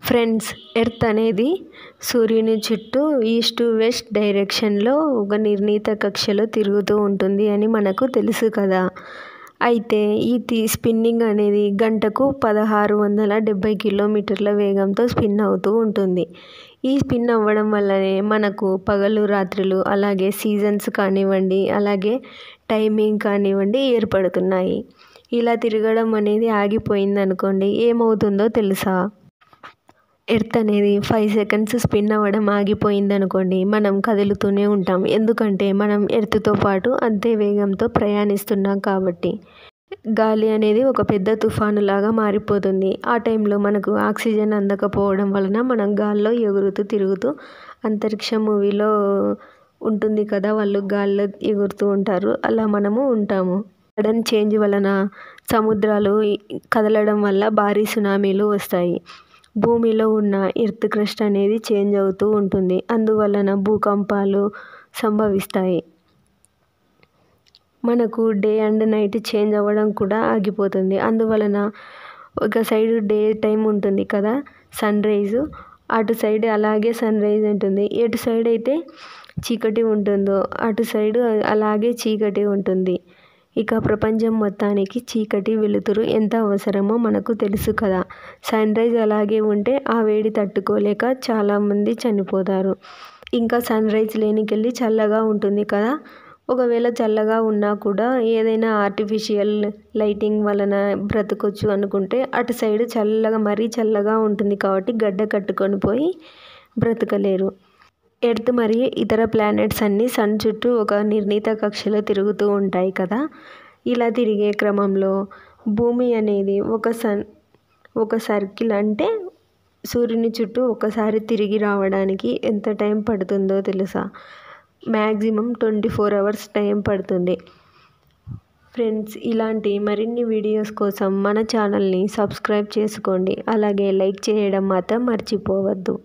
Friends, earth అనేది సూర్యుని చుట్టూ ఈస్ట్ టు వెస్ట్ డైరెక్షన్లో ఒక నిర్ణీత కక్షలో తిరుగుతూ ఉంటుంది అని మనకు తెలుసు కదా. అయితే ఈ స్పిన్నింగ్ అనేది గంటకు 1670 కిలోమీటర్ల వేగంతో స్పిన్ అవుతూ ఉంటుంది. ఈ స్పిన్ అవ్వడం వల్లనే మనకు పగలు రాత్రులు, అలాగే సీజన్స్ కానివ్వండి, అలాగే టైమింగ్ కానివ్వండి ఏర్పడుతున్నాయి. ఇలా తిరగడం అనేది ఆగిపోయిందనుకోండి, ఏమవుతుందో తెలుసా? ఎర్త్ అనేది 5 సెకండ్స్ స్పిన్ అవ్వడం ఆగిపోయిందనుకోండి, మనం కదులుతూనే ఉంటాం. ఎందుకంటే మనం ఎర్త్తో పాటు అంతే వేగంతో ప్రయాణిస్తున్నాం కాబట్టి. గాలి అనేది ఒక పెద్ద తుఫానులాగా మారిపోతుంది. ఆ టైంలో మనకు ఆక్సిజన్ అందకపోవడం వలన మనం గాల్లో ఎగురుతూ తిరుగుతూ, అంతరిక్ష మూవీలో ఉంటుంది కదా, వాళ్ళు గాల్లో ఎగురుతూ ఉంటారు, అలా మనము ఉంటాము. సడన్ చేంజ్ వలన సముద్రాలు కదలడం వల్ల భారీ సునామీలు వస్తాయి. భూమిలో ఉన్న ఎర్త్ క్రస్ట్ అనేది చేంజ్ అవుతూ ఉంటుంది. అందువలన భూకంపాలు సంభవిస్తాయి. మనకు డే అండ్ నైట్ చేంజ్ అవ్వడం కూడా ఆగిపోతుంది. అందువలన ఒక సైడ్ డే టైం ఉంటుంది కదా, సన్ రైజు, అటు సైడ్ అలాగే సన్ రైజ్ ఉంటుంది. ఎటు సైడ్ అయితే చీకటి ఉంటుందో అటు సైడ్ అలాగే చీకటి ఉంటుంది. ఇక ప్రపంచం మొత్తానికి చీకటి వెలుతురు ఎంత అవసరమో మనకు తెలుసు కదా. సన్ రైజ్ అలాగే ఉంటే ఆ వేడి తట్టుకోలేక చాలామంది చనిపోతారు. ఇంకా సన్ రైజ్ లేనికెళ్ళి చల్లగా ఉంటుంది కదా. ఒకవేళ చల్లగా ఉన్నా కూడా ఏదైనా ఆర్టిఫిషియల్ లైటింగ్ వలన బ్రతకొచ్చు అనుకుంటే, అటు సైడ్ చల్లగా, మరీ చల్లగా ఉంటుంది కాబట్టి గడ్డ కట్టుకొని పోయి బ్రతకలేరు. ఎర్త్ మరియు ఇతర ప్లానెట్స్ అన్నీ సన్ చుట్టూ ఒక నిర్ణీత కక్షలో తిరుగుతూ ఉంటాయి కదా. ఇలా తిరిగే క్రమంలో భూమి అనేది ఒక సర్కిల్, అంటే సూర్యుని చుట్టూ ఒకసారి తిరిగి రావడానికి ఎంత టైం పడుతుందో తెలుసా? మ్యాక్సిమం 24 hours టైం పడుతుంది. ఫ్రెండ్స్, ఇలాంటి మరిన్ని వీడియోస్ కోసం మన ఛానల్ని సబ్స్క్రైబ్ చేసుకోండి. అలాగే లైక్ చేయడం మాత్రం మర్చిపోవద్దు.